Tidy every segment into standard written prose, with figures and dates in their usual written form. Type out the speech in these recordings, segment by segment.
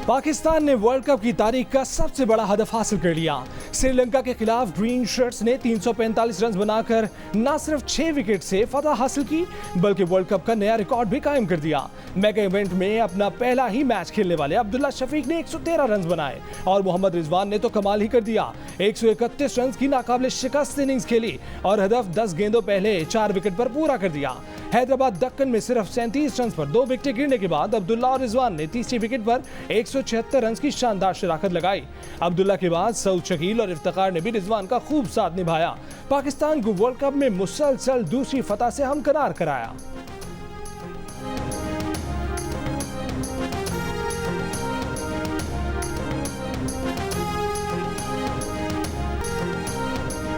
पाकिस्तान ने world cup की तारीख का सबसे बड़ा हदफ हासिल कर लिया। श्रीलंका के खिलाफ ग्रीन शर्ट्स ने 345 रन बनाकर न सिर्फ 6 विकेट से फतह हासिल की बल्कि वर्ल्ड कप का नया रिकॉर्ड भी कायम कर दिया। मेगा इवेंट में अपना पहला ही मैच खेलने वाले अब्दुल्ला शफीक ने 113 रन बनाए और मोहम्मद रिजवान ने तो कमाल ही कर दिया। 131 रन की नाकाबिले शिकस्त इनिंग्स खेली और हदफ 10 गेंदों पहले 4 विकेट पर पूरा कर दिया। हैदराबाद दक्कन में सिर्फ 37 रन पर 2 विकेट गिरने के बाद अब्दुल्ला और रिजवान ने तीसरी विकेट पर 176 रन की शानदार शराकत लगाई। अब्दुल्ला के बाद सऊद शकील और इफ्तिकार ने भी रिजवान का खूब साथ निभाया। पाकिस्तान को वर्ल्ड कप में मुसलसल दूसरी फतह से हमकरार कराया।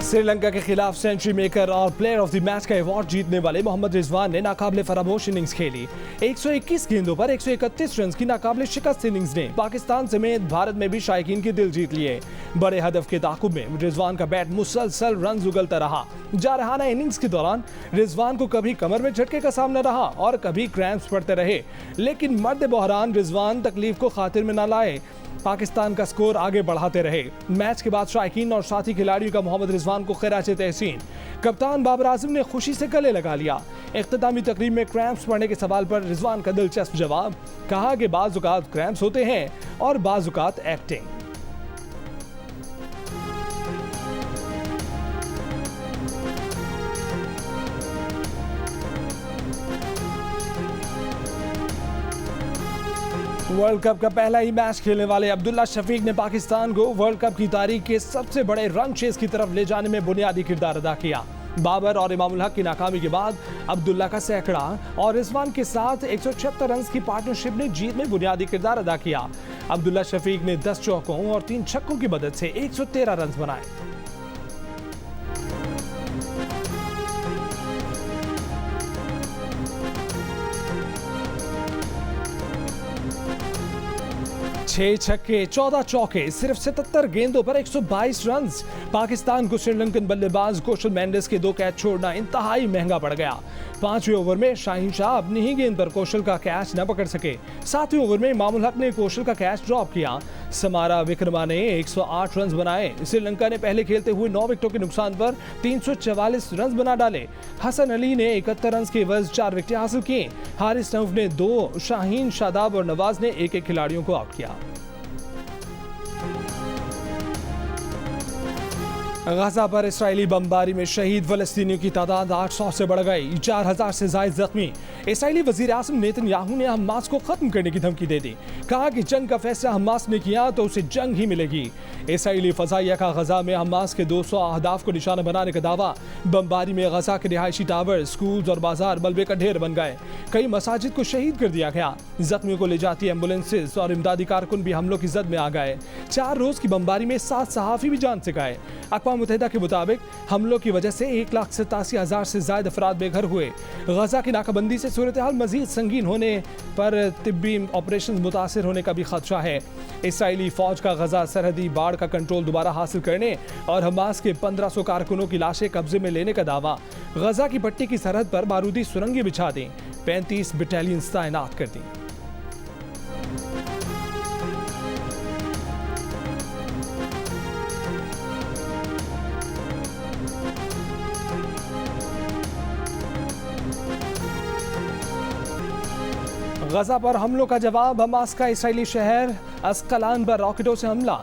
श्रीलंका के खिलाफ सेंचुरी मेकर और प्लेयर ऑफ द मैच का अवार्ड जीतने वाले मोहम्मद रिजवान ने नाकाबिले फरामोश इनिंग्स खेली। 121 गेंदों पर 131 रन की नाकाबिले शिकस्त इनिंग्स ने पाकिस्तान समेत भारत में भी शायकीन के दिल जीत लिए। बड़े हदफ के ताकुब में रिजवान का बैट मुसलसल रन उगलता रहा। जारहाना इनिंग्स के दौरान रिजवान को कभी कमर में झटके का सामना रहा और कभी क्रैम्प्स पड़ते रहे, लेकिन मर्द बहरान रिजवान तकलीफ को खातिर में न लाए। पाकिस्तान का स्कोर आगे बढ़ाते रहे। मैच के बाद शायकीन और साथी खिलाड़ियों का मोहम्मद रिजवान को खैरात तहसीन। कप्तान बाबर आजम ने खुशी से गले लगा लिया। इख्तितामी तकरीब में क्रैम्प्स पड़ने के सवाल पर रिजवान का दिलचस्प जवाब, कहा कि बाज़-औक़ात क्रैम्प्स होते हैं और बाज़-औक़ात एक्टिंग। वर्ल्ड कप का पहला ही मैच खेलने वाले अब्दुल्ला शफीक ने पाकिस्तान को वर्ल्ड कप की तारीख के सबसे बड़े रन चेस की तरफ ले जाने में बुनियादी किरदार अदा किया। बाबर और इमामुल हक की नाकामी के बाद अब्दुल्ला का सैकड़ा और रिजवान के साथ 176 रन की पार्टनरशिप ने जीत में बुनियादी किरदार अदा किया। अब्दुल्ला शफीक ने 10 चौकों और 3 छक्कों की मदद से 113 रन बनाए। छह छक्के 14 चौके सिर्फ 77 गेंदों पर 122 रन। पाकिस्तान को श्रीलंकन बल्लेबाज कौशल मेंडिस के 2 कैच छोड़ना इंतहाई महंगा पड़ गया। 5वें ओवर में शाहीन शाह अपनी ही गेंद पर कौशल का कैच न पकड़ सके। 7वें ओवर में इमामुल हक ने कौशल का कैच ड्रॉप किया। समारा विक्रमा ने 108 रन बनाए। श्रीलंका ने पहले खेलते हुए 9 विकेटों के नुकसान पर 344 रन बना डाले। हसन अली ने 71 रन के एवज 4 विकेट हासिल किए। हारिस रऊफ ने 2, शाहीन, शादाब और नवाज ने 1-1 खिलाड़ियों को आउट किया। गजा पर इस्राएली बमबारी में शहीद फलस्तीनियों की तादाद 800 से बढ़ गई। 4000 से ज्यादा जख्मी। इस्राएली वजीर आज़म नेतन्याहू ने हमास को खत्म करने की धमकी दे दी। कहा कि जंग का फैसला हमास ने किया तो उसे जंग ही मिलेगी। इस्राएली फजाइया का गजा में हमास के 200 अहदाफ को निशाना बनाने का दावा। बमबारी में गजा के रिहायशी टावर, स्कूल और बाजार मलबे का ढेर बन गए। कई मसाजिद को शहीद कर दिया गया। जख्मियों को ले जाती एम्बुलेंसेज और इमदादी कारकुन भी हमलों की जद में आ गए। 4 रोज की बमबारी में 7 सहाफ़ी भी जान से गए। अक़वाम मुत्तहिदा के मुताबिक हमलों की वजह से 1,87,000 से ज्यादा अफराद बेघर हुए। गजा की नाकाबंदी से सूरत हाल मजीद संगीन होने पर तिब्बी ऑपरेशन मुतासर होने का भी खदशा है। इसराइली फौज का गजा सरहदी बाढ़ का कंट्रोल दोबारा हासिल करने और हमास के 1500 कारकुनों की लाशें कब्जे में लेने का दावा। गजा की पट्टी की सरहद पर बारूदी सुरंगें बिछा दें। 35 बटालियन तैनात कर दी। गजा पर हमलों का जवाब। हमास का इसराइली शहर अस्कलान पर रॉकेटों से हमला।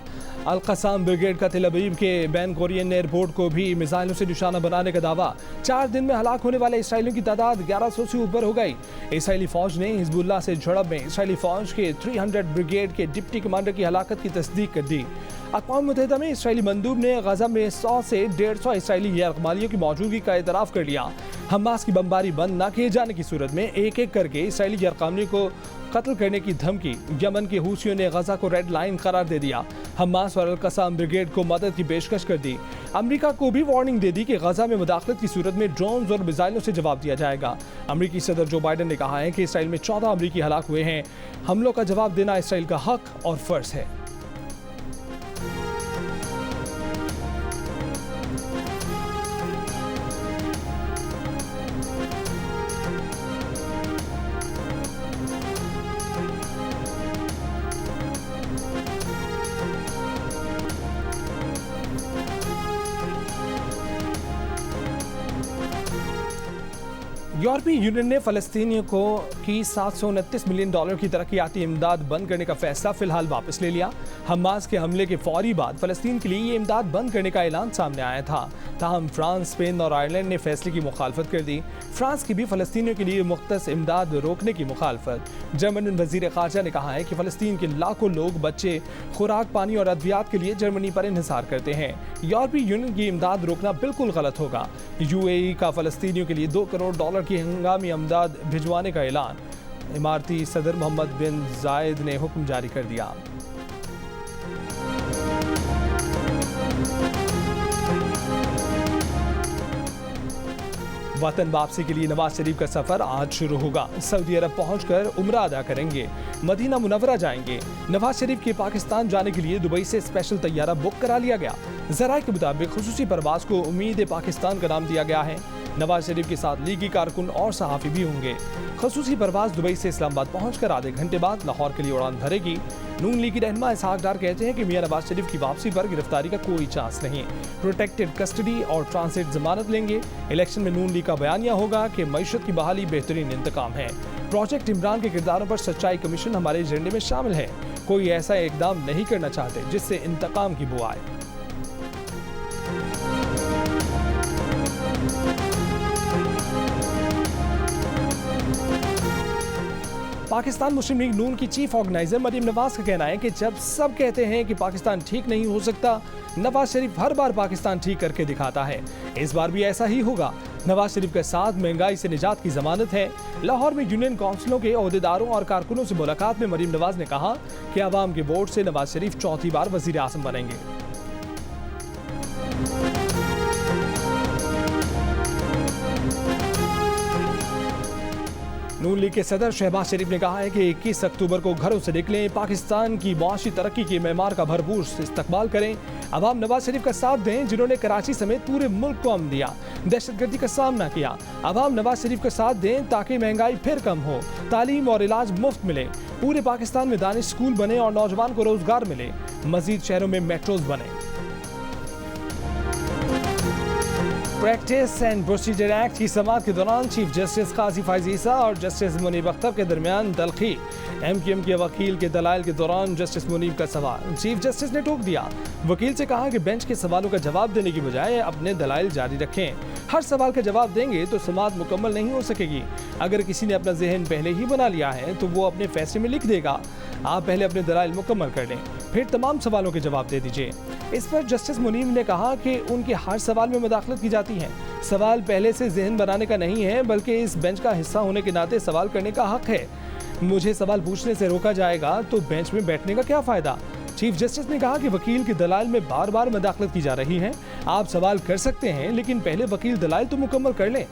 अल-क़साम ब्रिगेड का तेल अवीव के बैन गोरियन एयरपोर्ट को भी मिसाइलों से निशाना बनाने का दावा। 4 दिन में हलाक होने वाले इसराइलियों की तादाद 1100 से ऊपर हो गई। इसराइली फौज ने हिजबुल्लाह से झड़प में इसराइली फौज के 300 ब्रिगेड के डिप्टी कमांडर की हलाकत की तस्दीक कर दी। अक़वाम मुत्तहिदा में इसराइली मंदूब ने गजा में 100 से 150 इसराइली गैरकमालियों की मौजूदगी का एतराफ़ कर लिया। हमास की बमबारी बंद न किए जाने की सूरत में एक एक करके इसराइली गैरकामलियों को कत्ल करने की धमकी। यमन के हूसियों ने गजा को रेड लाइन करार दे दिया। हमास और अल-क़साम ब्रिगेड को मदद की पेशकश कर दी। अमेरिका को भी वार्निंग दे दी कि गजा में मुदाखलत की सूरत में ड्रोन्स और मिसाइलों से जवाब दिया जाएगा। अमेरिकी सदर जो बाइडन ने कहा है कि इसराइल में 14 अमेरिकी हलाक हुए हैं। हमलों का जवाब देना इसराइल का हक और फर्ज है। यूरोपीय यूनियन ने फ़लस्तीनियों को की $729 मिलियन की तरक्याती इमदाद बंद करने का फैसला फिलहाल वापस ले लिया। हमास के हमले के फौरी बाद फ़लस्तीन के लिए ये इमदाद बंद करने का ऐलान सामने आया था। ताहम फ्रांस, स्पेन और आयरलैंड ने फैसले की मुखालफत कर दी। फ्रांस की भी फ़लस्तीनियों के लिए मुख्तस इमदाद रोकने की मुखालफत। जर्मन वज़ीर ख़ारजा ने कहा है कि फ़लस्तीन के लाखों लोग, बच्चे खुराक, पानी और अद्वियात के लिए जर्मनी पर इन्हिसार करते हैं। यूरोपीय यूनियन की इमदाद रोकना बिल्कुल गलत होगा। UAE का फ़लस्तीनियों के लिए $2 करोड़ की हंगामी इमदाद भिजवाने का ऐलान। इमारती सदर मोहम्मद बिन जायद ने हुक्म जारी कर दिया। वतन वापसी के लिए नवाज शरीफ का सफर आज शुरू होगा। सऊदी अरब पहुंचकर उम्रा अदा करेंगे, मदीना मुनव्वरा जाएंगे। नवाज शरीफ के पाकिस्तान जाने के लिए दुबई से स्पेशल तैयारा बुक करा लिया गया। ज़राए के मुताबिक खुसूसी परवाज को उम्मीद पाकिस्तान का नाम दिया गया है। नवाज शरीफ के साथ लीगी कारकुन और सहाफ़ी भी होंगे। खुसूसी परवाज दुबई से इस्लामाबाद पहुंचकर आधे घंटे बाद लाहौर के लिए उड़ान भरेगी। नून लीग की रहनुमा इसहाक डार कहते हैं कि मियां नवाज शरीफ की वापसी पर गिरफ्तारी का कोई चांस नहीं। प्रोटेक्टेड कस्टडी और ट्रांसिट जमानत लेंगे। इलेक्शन में नून लीग का बयानिया होगा कि मईशत की बहाली बेहतरीन इंतकाम है। प्रोजेक्ट इमरान के किरदारों पर सच्चाई कमीशन हमारे एजेंडे में शामिल है। कोई ऐसा इकदाम नहीं करना चाहते जिससे इंतकाम की बू आए। पाकिस्तान मुस्लिम लीग नून की चीफ ऑर्गेनाइजर मरीम नवाज का कहना है कि जब सब कहते हैं कि पाकिस्तान ठीक नहीं हो सकता, नवाज शरीफ हर बार पाकिस्तान ठीक करके दिखाता है। इस बार भी ऐसा ही होगा। नवाज शरीफ के साथ महंगाई से निजात की जमानत है। लाहौर में यूनियन काउंसिलों के ओहदेदारों और कारकुनों से मुलाकात में मरीम नवाज ने कहा कि अवाम के वोट से नवाज शरीफ चौथी बार वजीर आज़म बनेंगे। नून लीग के सदर शहबाज शरीफ ने कहा है कि 21 अक्टूबर को घरों से निकलें, पाकिस्तान की मुआशी तरक्की के मेमार का भरपूर इस्तकबाल करें। अवाम नवाज शरीफ का साथ दें जिन्होंने कराची समेत पूरे मुल्क को अमन दिया, दहशतगर्दी का सामना किया। अवाम नवाज शरीफ का साथ दें ताकि महंगाई फिर कम हो, तालीम और इलाज मुफ्त मिले, पूरे पाकिस्तान में दानिश स्कूल बने और नौजवान को रोजगार मिले, मजीद शहरों में मेट्रोज बने। प्रैक्टिस एंड प्रोसीजर एक्ट की समाअत के दौरान चीफ जस्टिस काजी फैज़ ईसा और जस्टिस मुनीब अख्तर के दरमियान तल्खी। MQM के वकील के दलाइल के दौरान जस्टिस मुनीब का सवाल चीफ जस्टिस ने टोक दिया। वकील से कहा कि बेंच के सवालों का जवाब देने की बजाय अपने दलाइल जारी रखें। हर सवाल का जवाब देंगे तो समाअत मुकम्मल नहीं हो सकेगी। अगर किसी ने अपना जहन पहले ही बना लिया है तो वो अपने फैसले में लिख देगा। आप पहले अपने दलाइल मुकम्मल कर लें, फिर तमाम सवालों के जवाब दे दीजिए। इस पर जस्टिस मुनीब ने कहा कि उनके हर सवाल में मुदाखलत की जाती है। सवाल पहले से जहन बनाने का नहीं है, बल्कि इस बेंच का हिस्सा होने के नाते सवाल करने का हक है। मुझे सवाल पूछने से रोका जाएगा तो बेंच में बैठने का क्या फायदा। चीफ जस्टिस ने कहा कि वकील के दलाइल में बार बार मुदाखलत की जा रही है। आप सवाल कर सकते हैं, लेकिन पहले वकील दलाइल तो मुकम्मल कर लें।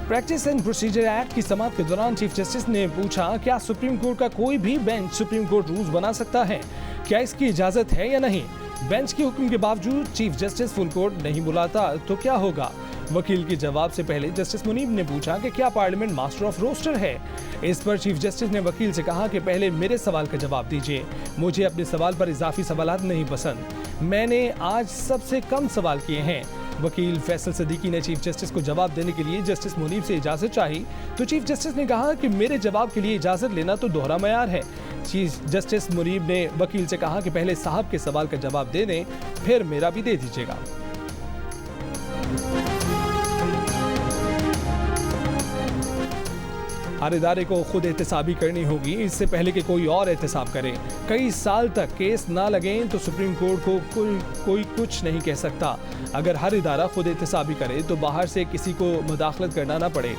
प्रैक्टिस एंड प्रोसीजर एक्ट की समाअत के दौरान चीफ जस्टिस ने पूछा, क्या सुप्रीम कोर्ट का कोई भी बेंच सुप्रीम कोर्ट रूल्स बना सकता है? क्या इसकी इजाजत है या नहीं? बेंच के हुक्म के बावजूद चीफ जस्टिस फुल कोर्ट नहीं बुलाता तो क्या होगा? वकील के जवाब से पहले जस्टिस मुनीब ने पूछा कि क्या पार्लियामेंट मास्टर ऑफ रोस्टर है? इस पर चीफ जस्टिस ने वकील से कहा कि पहले मेरे सवाल का जवाब दीजिए। मुझे अपने सवाल पर इजाफी सवालात नहीं पसंद। मैंने आज सबसे कम सवाल किए हैं। वकील फैसल सदीकी ने चीफ जस्टिस को जवाब देने के लिए जस्टिस मुनीब से इजाजत चाही तो चीफ जस्टिस ने कहा कि मेरे जवाब के लिए इजाजत लेना तो दोहरा मयार है। चीफ जस्टिस मुनीब ने वकील से कहा कि पहले साहब के सवाल का जवाब दे दें, फिर मेरा भी दे दीजिएगा। हर इदारे को खुद एहतसाबी करनी होगी, इससे पहले कि कोई और एहतसाब करे। कई साल तक केस ना लगें तो सुप्रीम कोर्ट को कोई कुछ नहीं कह सकता। अगर हर इदारा खुद एहतसाबी करे तो बाहर से किसी को मुदाखलत करना ना पड़े।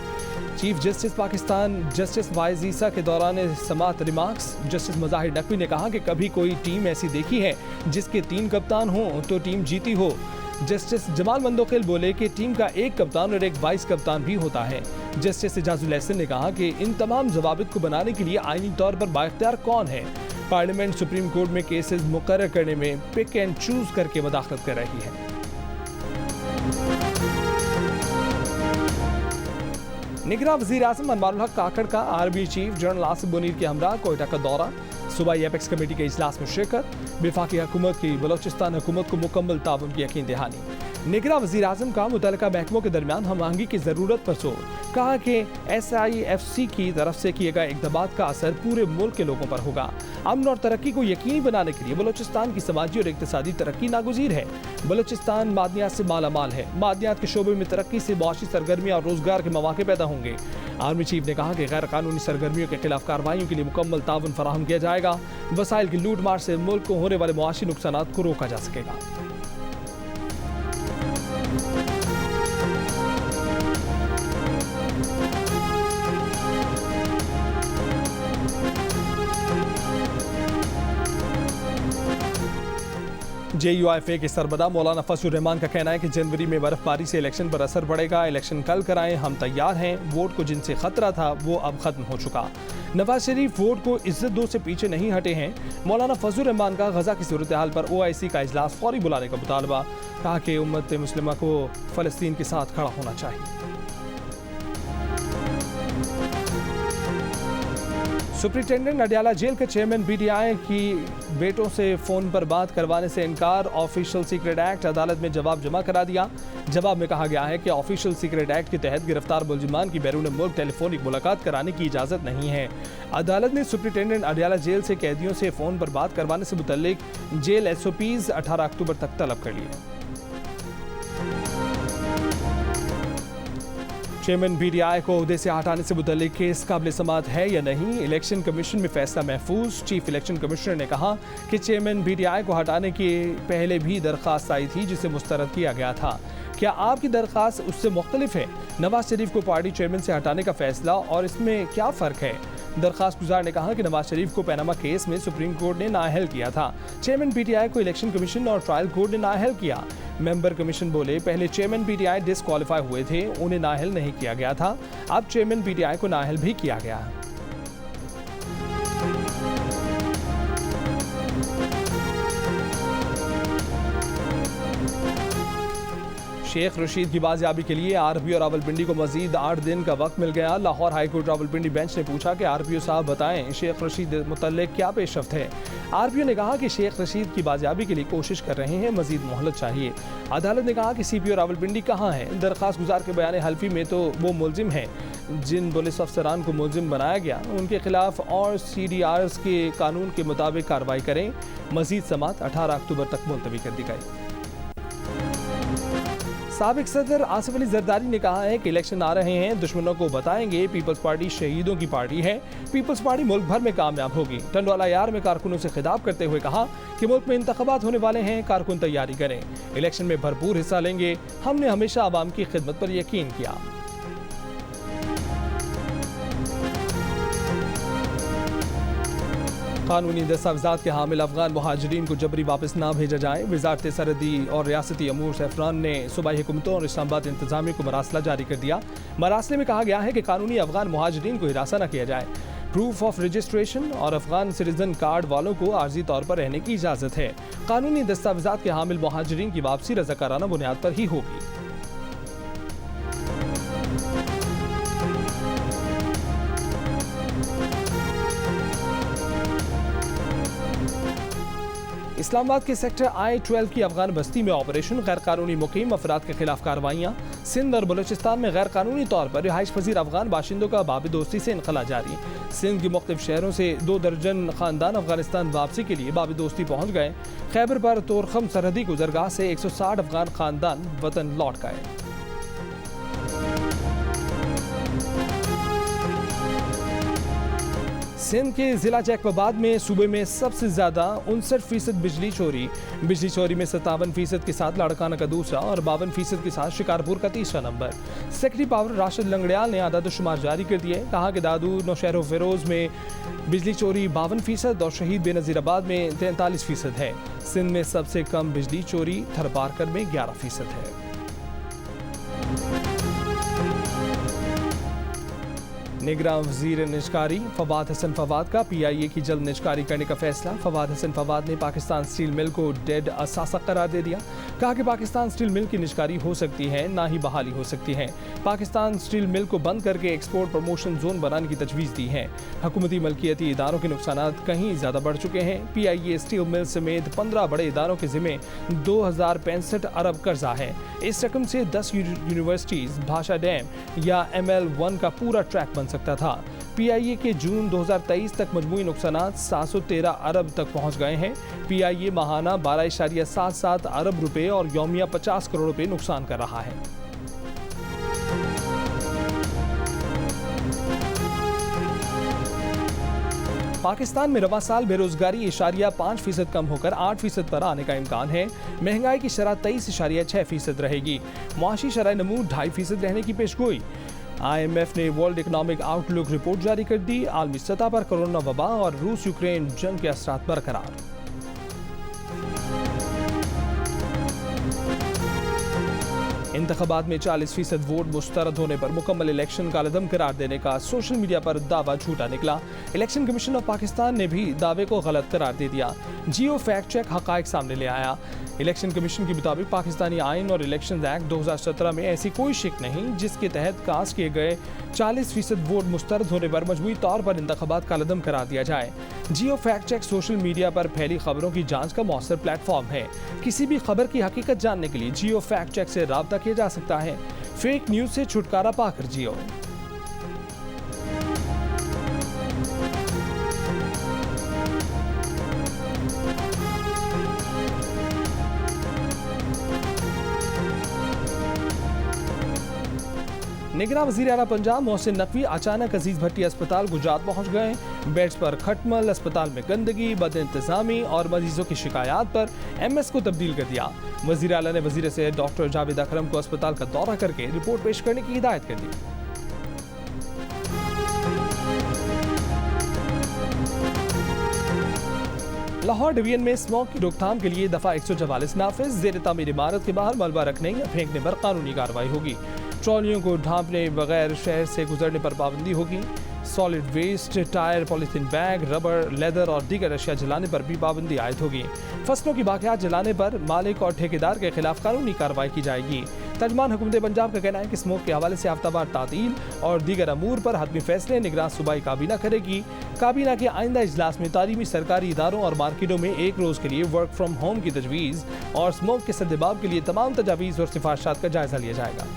चीफ जस्टिस पाकिस्तान जस्टिस फैज़ ईसा के दौरान समाअत रिमार्क्स। जस्टिस मुज़ाहिर नकवी ने कहा कि कभी कोई टीम ऐसी देखी है जिसके 3 कप्तान हों तो टीम जीती हो। जस्टिस जमाल मंदोखेल बोले कि टीम का एक कप्तान और एक वाइस कप्तान भी होता है। जस्टिस इजाजुल एहसन ने कहा कि इन तमाम ज़वाबित को बनाने के लिए आईनी तौर पर बाइख्तियार कौन है। पार्लियामेंट सुप्रीम कोर्ट में केसेस मुकर्रर करने में पिक एंड चूज करके मुदाखलत कर रही है। निगरान वज़ीर आज़म अनवारुल हक काकड़ का army chief general Asif Munir के हमरा कोयटा का दौरा, सूबाई एपेक्स कमेटी के इजलास में शिरकत, वफाकी हुकूमत की बलोचिस्तान हुकूमत को मुकम्मल ताउन की यकीन दहानी। निगरान वज़ीर आज़म का मुतल्लिका महकमों के दरमियान हम आहंगी की ज़रूरत पर जोर, कहा कि SIFC की तरफ से किए गए इक़दामात का असर पूरे मुल्क के लोगों पर होगा। अमन और तरक्की को यकीनी बनाने के लिए बलोचिस्तान की समाजी और इक़्तिसादी तरक्की नागुज़ीर है। बलोचिस्तान मादनियात से मालामाल है। मादनियात के शोबे में तरक्की से मुआशी सरगर्मियाँ और रोज़गार के मौके पैदा होंगे। आर्मी चीफ ने कहा कि गैर कानूनी सरगर्मियों के खिलाफ कार्रवाइयों के लिए मुकम्मल ताउन फराहम किया जाएगा। वसाइल की लूट मार से मुल्क को होने वाले मुआशी नुकसानात को रोका जा सकेगा। JUIFA के सरबराह मौलाना फजलुर रहमान का कहना है कि जनवरी में बर्फबारी से इलेक्शन पर असर पड़ेगा। इलेक्शन कल कराएं, हम तैयार हैं। वोट को जिनसे खतरा था वो अब खत्म हो चुका। नवाज शरीफ वोट को इज्जत दो से पीछे नहीं हटे हैं। मौलाना फजलुर रहमान का गजा की सूरत हाल पर OIC का इजलास फौरी बुलाने का मुतालबा, कहा कि उम्मत मुस्लिमा को फलस्तीन के साथ खड़ा होना चाहिए। सुप्रिंटेंडेंट अडियाला जेल के चेयरमैन BDI की बेटों से फ़ोन पर बात करवाने से इनकार। ऑफिशियल सीक्रेट एक्ट अदालत में जवाब जमा करा दिया। जवाब में कहा गया है कि ऑफिशियल सीक्रेट एक्ट के तहत गिरफ्तार मुलजिमान की बैरून मुल्क टेलीफोनिक मुलाकात कराने की इजाज़त नहीं है। अदालत ने सुप्रिंटेंडेंट अडियाला जेल से कैदियों से फ़ोन पर बात करवाने से मुतल्लिक जेल SOPs 18 अक्टूबर तक तलब कर लिए। चेयरमैन BDI को ओहदे से हटाने से मुतल्लिक केस काबिल समाअत है या नहीं, इलेक्शन कमीशन में फैसला महफूज। चीफ इलेक्शन कमिश्नर ने कहा कि चेयरमैन BDI को हटाने की पहले भी दरख्वास्त आई थी जिसे मुस्तरद किया गया था। क्या आपकी दरख्वास्त उससे मुख्तलिफ है? नवाज शरीफ को पार्टी चेयरमैन से हटाने का फैसला और इसमें क्या फ़र्क है? दरख्वास्त गुजार ने कहा कि नवाज शरीफ को पैनामा केस में सुप्रीम कोर्ट ने नाअहल किया था। चेयरमैन BDI को इलेक्शन कमीशन और ट्रायल कोर्ट ने नाअहल किया। मेंबर कमीशन बोले, पहले चेयरमैन BDI डिस्क्वालीफाई हुए थे, उन्हें नाअहल नहीं किया गया था। अब चेयरमैन BDI को नाअहल भी किया गया है। शेख रशीद की बाजियाबी के लिए RPO रावलपिंडी को मजीद 8 दिन का वक्त मिल गया। लाहौर हाईकोर्ट रावलपिंडी बेंच ने पूछा कि RPO साहब बताएं शेख रशीद मुतल्लिक क्या पेशरफ्त है। RPO ने कहा कि शेख रशीद की बाजियाबी के लिए कोशिश कर रहे हैं, मजीद मोहलत चाहिए। अदालत ने कहा कि CPO रावलपिंडी कहाँ है? दरख्वास्त गुजार के बयान हल्फी में तो वो मुलजिम हैं जिन पुलिस अफसरान को मुलजिम बनाया गया, उनके खिलाफ और CDRs के कानून के मुताबिक कार्रवाई करें। मजीद समाअत 18 अक्टूबर तक मुलतवी कर दी गई। साबिक सदर आसिफ अली जरदारी ने कहा है कि इलेक्शन आ रहे हैं, दुश्मनों को बताएंगे पीपल्स पार्टी शहीदों की पार्टी है। पीपल्स पार्टी मुल्क भर में कामयाब होगी। टंडवाला यार में कारकुनों से खिताब करते हुए कहा कि मुल्क में इंतखाबात होने वाले हैं, कारकुन तैयारी करें, इलेक्शन में भरपूर हिस्सा लेंगे। हमने हमेशा आवाम की खिदमत पर यकीन किया। कानूनी दस्तावेज़ात के हामिल अफगान मुहाजिरीन को जबरी वापस ना भेजा जाए। वजारत सरहदी और रियासती अमूर सैफरान ने सूबाई हुकूमतों और इस्लामाबाद इंतजामिया को मरासला जारी कर दिया। मरासले में कहा गया है कि कानूनी अफगान मुहाजिरीन को हिरासा न किया जाए। प्रूफ ऑफ रजिस्ट्रेशन और अफगान सिटीजन कार्ड वालों को आर्जी तौर पर रहने की इजाज़त है। कानूनी दस्तावेज़ात के हामिल मुहाजिरीन की वापसी रज़ाकाराना बुनियाद पर ही होगी। इस्लामाबाद के सेक्टर I-12 की अफगान बस्ती में ऑपरेशन, गैर कानूनी मुकीम अफराद के खिलाफ कार्रवाइयाँ। सिंध और बलूचिस्तान में गैर कानूनी तौर पर रिहाइश पजीर अफगान बाशिंदों का बाब दोस्ती से इनखला जारी। सिंध के मुख्तलिफ शहरों से 2 दर्जन खानदान अफगानिस्तान वापसी के लिए बाब दोस्ती पहुँच गए। खैबर पर तोरखम सरहदी गुजरगाह से 160 अफगान खानदान वतन लौट गए। सिंध के जिला जैकबाबाद में सूबे में सबसे ज्यादा 59% बिजली चोरी में 57% के साथ लाड़काना का दूसरा और 52% के साथ शिकारपुर का तीसरा number. Secretary power Rashid Langrial ने आदादोशुमार जारी कर दिए। कहा कि दादू नौशहर फिरोज में बिजली चोरी 52% और शहीद बेनज़ीराबाद में 43% है। सिंध में सबसे कम बिजली चोरी थरपारकर में 11% है। निगरान वजीर निजकारी फवाद हसन फवाद का PIA की जल्द निजकारी करने का फैसला। फवाद हसन फवाद ने पाकिस्तान स्टील मिल को डेड असासा करार दे दिया। कहा कि पाकिस्तान स्टील मिल की निजकारी हो सकती है, ना ही बहाली हो सकती है। पाकिस्तान स्टील मिल को बंद करके एक्सपोर्ट प्रमोशन जोन बनाने की तजवीज़ दी है। हुकूमती मलकियती इदारों के नुकसान कहीं ज़्यादा बढ़ चुके हैं। PIA स्टील मिल समेत 15 बड़े इदारों के जिम्मे 2065 अरब कर्जा है। इस रकम से 10 यूनिवर्सिटीज, भाषा डैम या ML1 का पूरा ट्रैक बन सकता था। PIA के जून 2023 तक मजमूई नुकसान 713 अरब तक पहुंच गए हैं। PIA माहाना 12.77 अरब रुपए और यौमिया 50 करोड़ रुपए नुकसान कर रहा है। पाकिस्तान में रवा साल बेरोजगारी 5% कम होकर 8% पर आने का इम्कान है। महंगाई की शरह 23.6% रहेगी। मुआशी शरह नमू 2.5% रहने की पेशगोई। IMF ने वर्ल्ड इकोनॉमिक आउटलुक रिपोर्ट जारी कर दी। आलमी सतह पर कोरोना वबा और रूस यूक्रेन जंग के असरात बरकरार। इंतखाबात में 40% वोट मुस्तरद होने पर मुकम्मल इलेक्शन का लदम करार देने का सोशल मीडिया पर दावा झूठा निकला। इलेक्शन कमीशन ऑफ पाकिस्तान ने भी दावे को गलत करार दे दिया। जियो फैक्ट चेक हकायक सामने ले आया। इलेक्शन कमीशन के मुताबिक पाकिस्तानी आइन और इलेक्शन एक्ट 2017 में ऐसी कोई शिक नहीं जिसके तहत कास्ट किए गए 40% वोट मुस्तरद होने पर मजबूरी तौर पर इंतखाबात का लदम करार दिया जाए। जियो फैक्ट चेक सोशल मीडिया पर फैली खबरों की जांच का मौसर प्लेटफॉर्म है। किसी भी खबर की हकीकत जानने के लिए जियो फैक्ट चेक से राब्ता किया जा सकता है। फेक न्यूज से छुटकारा पाकर जियो। निगरान वज़ीर आला पंजाब मोहसिन नकवी अचानक अजीज भट्टी अस्पताल गुजरात पहुंच गए। बेड्स पर खटमल, अस्पताल में गंदगी, बद इंतजामी और मरीजों की शिकायत पर MS को तब्दील कर दिया। वज़ीर आला ने वज़ीर सेहत डॉक्टर जावेद अकरम को अस्पताल का दौरा करके रिपोर्ट पेश करने की हिदायत कर दी। लाहौर डिवीजन में स्मोक की रोकथाम के लिए दफा 144 नाफिज। ज़ेर तामीर इमारत के बाहर मलबा रखने या फेंकने पर कानूनी कार्रवाई होगी। ट्रॉलियों को ढांपने बगैर शहर से गुजरने पर पाबंदी होगी। Solid waste, tyre, polythene bag, rubber, leather और दीगर अशिया जलाने पर भी पाबंदी आयद होगी। फसलों की बाकियात जलाने पर मालिक और ठेकेदार के खिलाफ कानूनी कार्रवाई की जाएगी। तर्जमान हुकूमत पंजाब का कहना है कि स्मोक के हवाले से हफ्तावार तातील और दीगर अमूर पर हतमी फैसले निगरान सूबाई काबीना करेगी। काबीना के आइंदा इजलास में तालीमी सरकारी इदारों और मार्केटों में एक रोज के लिए वर्क फ्रॉम होम की तजवीज़ और स्मोक के सद्देबाब के लिए तमाम तजावीज़ और सिफारिशात का जायजा लिया जाएगा।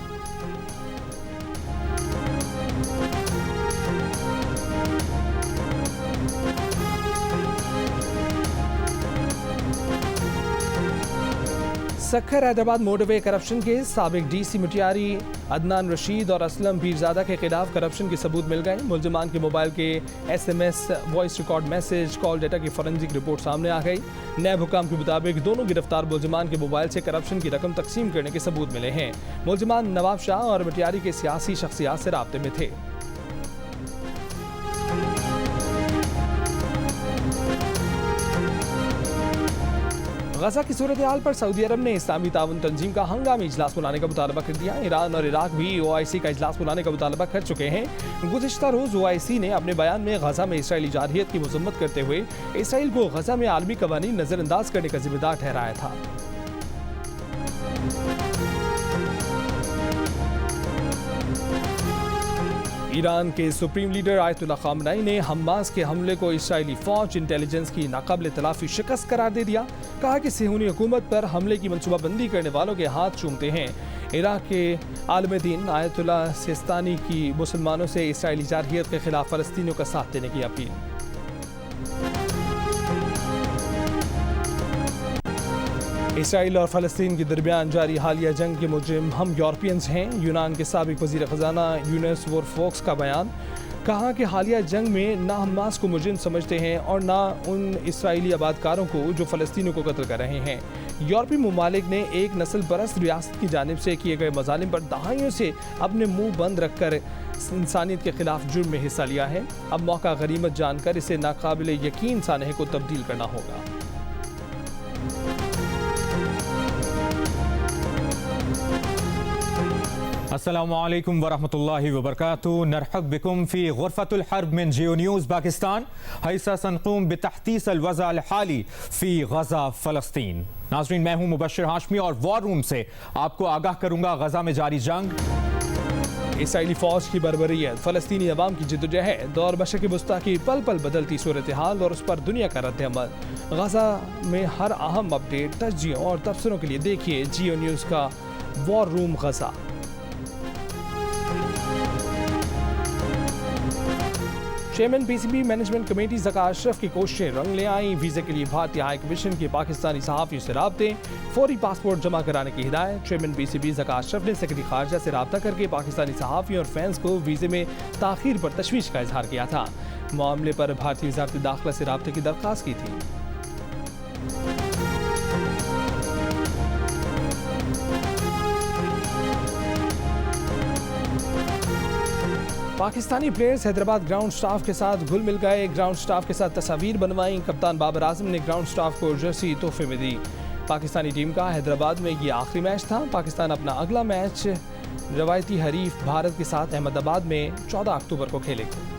सखर हैदराबाद मोटरवे करप्शन के साबिक DC मुटियारी अदनान रशीद और असलम पीरजादा के खिलाफ करप्शन के सबूत मिल गए। मुलजमान के मोबाइल के SMS, voice record message, call data की फॉरेंसिक रिपोर्ट सामने आ गई। नैब हुकाम के मुताबिक दोनों गिरफ्तार मुलजमान के मोबाइल से करप्शन की रकम तकसीम करने के सबूत मिले हैं। मुलजमान नवाब शाह और मुटियारी के सियासी शख्सियात से राब्ते में थे। गजा की सूरत हाल पर सऊदी अरब ने इस्लामी ताउन तंजीम का हंगामी इजलास बुलाने का मुतालबा कर दिया। ईरान और इराक भी OIC का इजलास बुलाने का मुतालबा कर चुके हैं। गुज़िश्ता रोज OIC ने अपने बयान में गजा में इसराइली जारहियत की मजम्मत करते हुए इसराइल को गजा में आलमी कवानीन नजरअंदाज करने का जिम्मेदार ठहराया था। ईरान के सुप्रीम लीडर आयतुल्लाह खामनेई ने हमास के हमले को इसराइली फौज इंटेलिजेंस की नाकाबिल तलाफी शिकस्त करार दे दिया। कहा कि सिहूनी हुकूमत पर हमले की मनसूबाबंदी करने वालों के हाथ चूमते हैं। इराक के आलम दीन आयतुल्लाह सिस्तानी की मुसलमानों से इसराइली जारहियत के खिलाफ फ़लस्तीनियों का साथ देने की अपील। इसराइल और फ़लस्तीन के दरमियान जारी हालिया जंग के मुजरिम हम यूरोपियंस हैं। यूनान के साबिक वज़ीर ख़जाना यूनस वोरफोक्स का बयान। कहा कि हालिया जंग में ना हमास को मुजरिम समझते हैं और ना उन इसराइली आबादकारों को जो फ़लस्तीनियों को कत्ल कर रहे हैं। यूरोपीय ममालिक ने एक नस्ल परस्त रियासत की जानिब से किए गए मजालिम पर दहाइयों से अपने मुंह बंद रखकर इंसानियत के खिलाफ जुर्म में हिस्सा लिया है। अब मौका गनीमत जानकर इसे नाकाबिल यकीन सानहे को तब्दील करना होगा। अस्सलामुअलैकुम वरहमतुल्लाहि वबरकातुहू। नरहब बिकुम फी गुरफतुल हर्ब मिन जियो न्यूज़ पाकिस्तान हैसा सनक़ूम बितहतीस अल-वज़अ अल-हाली फी गज़ा फ़लस्तीन। नाज़रीन, मैं हूँ मुबश्शिर हाशमी और वॉर रूम से आपको आगाह करूँगा गज़ा में जारी जंग, इसराइली फौज की बर्बरियत, फ़लस्तीनी अवाम की जिद्दोजहद और मशरिक़ वस्ता की पल पल बदलती सूरत हाल और उस पर दुनिया का रद्द-ए-अमल। गज़ा में हर अहम अपडेट, तस्जीयों और तबसरों के लिए देखिए जियो न्यूज़ का war room Gaza. Chairman PCB management committee Zaka Ashraf की कोशिशें रंग ले आईं। वीज़े के लिए भारतीय हाई कमीशन के पाकिस्तानी सहाफ़ियों से राब्ते, फौरी पासपोर्ट जमा कराने की हिदायत। चेयरमैन पीसीबी ज़का अशरफ ने सेक्रेटरी खारजा से रब्ता करके पाकिस्तानी सहाफ़ियों और फैंस को वीज़े में ताख़ीर पर तशवीश का इजहार किया था। मामले पर भारतीय वज़ारत दाखिला से राब्ते की दरख्वास्त की थी। Pakistani players Hyderabad ground staff के साथ घुल मिल गए। ग्राउंड स्टाफ के साथ तस्वीर बनवाई। कप्तान बाबर आजम ने ग्राउंड स्टाफ को जर्सी तोहफे में दी। पाकिस्तानी टीम का हैदराबाद में ये आखिरी मैच था। पाकिस्तान अपना अगला मैच रवायती हरीफ भारत के साथ अहमदाबाद में 14 अक्टूबर को खेलेगी।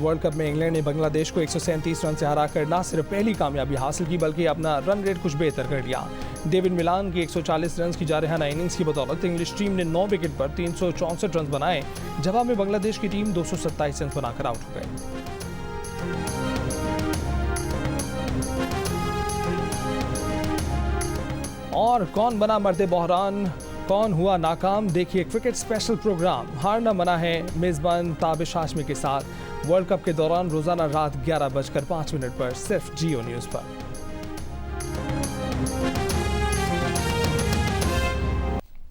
वर्ल्ड कप में इंग्लैंड ने बांग्लादेश को 137 रन से हराकर न सिर्फ पहली कामयाबी हासिल की बल्कि अपना रन रेट कुछ बेहतर कर लिया। डेविड मिलान की 140 रन की जारहाना इनिंग्स की बदौलत इंग्लिश टीम ने 9 विकेट पर 364 रन बनाए। जवाब में बांग्लादेश की टीम 227 रन बनाकर आउट हो गई। और कौन बना मर्दे बहरान, कौन हुआ नाकाम, देखिए क्रिकेट स्पेशल प्रोग्राम। हारना मना है मेज़बान ताबिश हाशमी के साथ वर्ल्ड कप के दौरान रोजाना रात 11:05 पर सिर्फ जियो न्यूज़ पर।